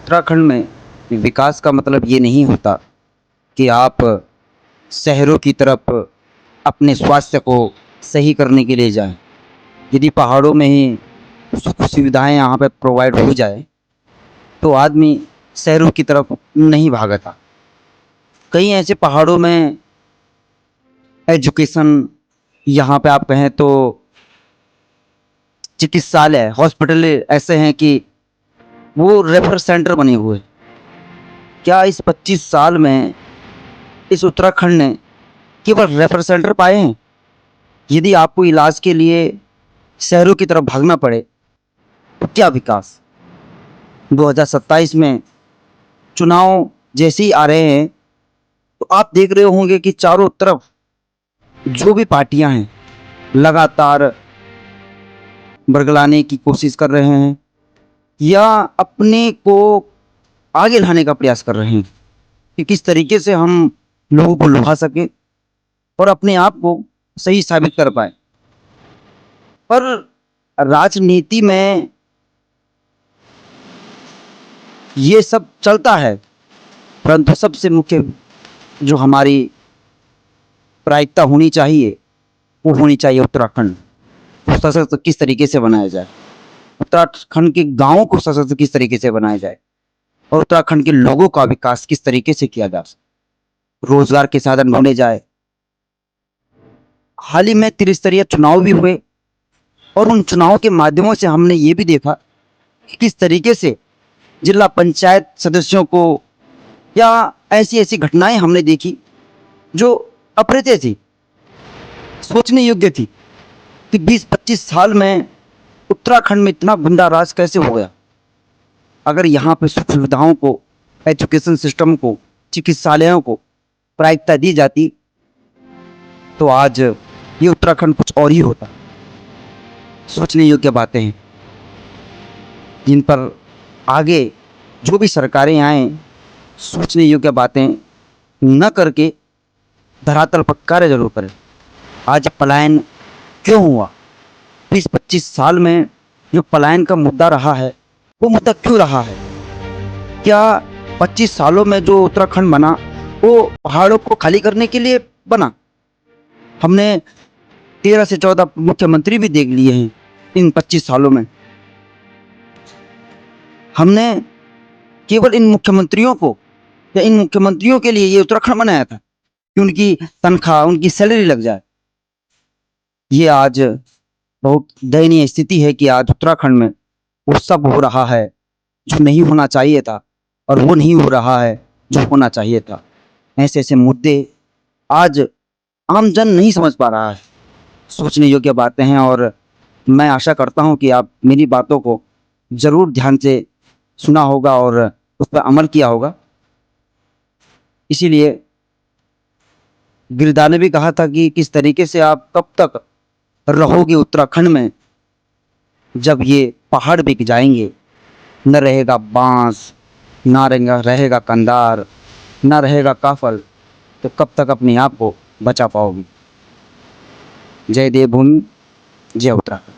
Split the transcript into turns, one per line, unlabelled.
उत्तराखंड में विकास का मतलब ये नहीं होता कि आप शहरों की तरफ अपने स्वास्थ्य को सही करने के लिए जाएं। यदि पहाड़ों में ही सुख सुविधाएं यहाँ पे प्रोवाइड हो जाए तो आदमी शहरों की तरफ नहीं भागता। कई ऐसे पहाड़ों में एजुकेशन, यहाँ पे आप कहें तो चिकित्सालय, हॉस्पिटल ऐसे हैं कि वो रेफर सेंटर बने हुए। क्या इस 25 साल में इस उत्तराखंड ने केवल रेफर सेंटर पाए हैं? यदि आपको इलाज के लिए शहरों की तरफ भागना पड़े तो क्या विकास? 2027 में चुनाव जैसे ही आ रहे हैं तो आप देख रहे होंगे कि चारों तरफ जो भी पार्टियां हैं लगातार बरगलाने की कोशिश कर रहे हैं या अपने को आगे लाने का प्रयास कर रहे हैं कि किस तरीके से हम लोगों को लुभा सके और अपने आप को सही साबित कर पाए। पर राजनीति में ये सब चलता है, परंतु सबसे मुख्य जो हमारी प्रायिकता होनी चाहिए वो होनी चाहिए उत्तराखंड को सशक्त किस तरीके से बनाया जाए, उत्तराखंड के गांवों को सशक्त किस तरीके से बनाया जाए और उत्तराखंड के लोगों का विकास किस तरीके से किया जा सके, रोजगार के साधन ढूंढे जाए। हाल ही में त्रिस्तरीय चुनाव भी हुए और उन चुनावों के माध्यमों से हमने ये भी देखा कि किस तरीके से जिला पंचायत सदस्यों को या ऐसी ऐसी घटनाएं हमने देखी जो अप्रिय थी, सोचने योग्य थी कि 20-25 साल में उत्तराखंड में इतना गुंडा राज कैसे हो गया। अगर यहाँ पे सुख सुविधाओं को, एजुकेशन सिस्टम को, चिकित्सालयों को प्रायिकता दी जाती तो आज ये उत्तराखंड कुछ और ही होता। सोचने योग्य बातें हैं जिन पर आगे जो भी सरकारें आए सोचने योग्य बातें न करके धरातल पर कार्य जरूर करें। आज पलायन क्यों हुआ? 20-25 साल में जो पलायन का मुद्दा रहा है वो मुद्दा क्यों रहा है? क्या 25 सालों में जो उत्तराखंड बना वो पहाड़ों को खाली करने के लिए बना? हमने 13 से 14 मुख्यमंत्री भी देख लिए हैं इन 25 सालों में। हमने केवल इन मुख्यमंत्रियों को या इन मुख्यमंत्रियों के लिए ये उत्तराखंड बनाया था कि उनकी तनख्वाह, उनकी सैलरी लग जाए। ये आज बहुत दयनीय स्थिति है कि आज उत्तराखंड में वो सब हो रहा है जो नहीं होना चाहिए था और वो नहीं हो रहा है जो होना चाहिए था। ऐसे ऐसे मुद्दे आज आम जन नहीं समझ पा रहा है। सोचने योग्य बातें हैं और मैं आशा करता हूं कि आप मेरी बातों को जरूर ध्यान से सुना होगा और उस पर अमल किया होगा। इसीलिए गिरदार ने भी कहा था कि किस तरीके से आप कब तक रहोगे उत्तराखंड में जब ये पहाड़ बिक जाएंगे, न रहेगा बांस, ना रहेगा कंधार, ना रहेगा काफल, तो कब तक अपने आप को बचा पाओगे? जय देवभूमि, जय उत्तराखंड।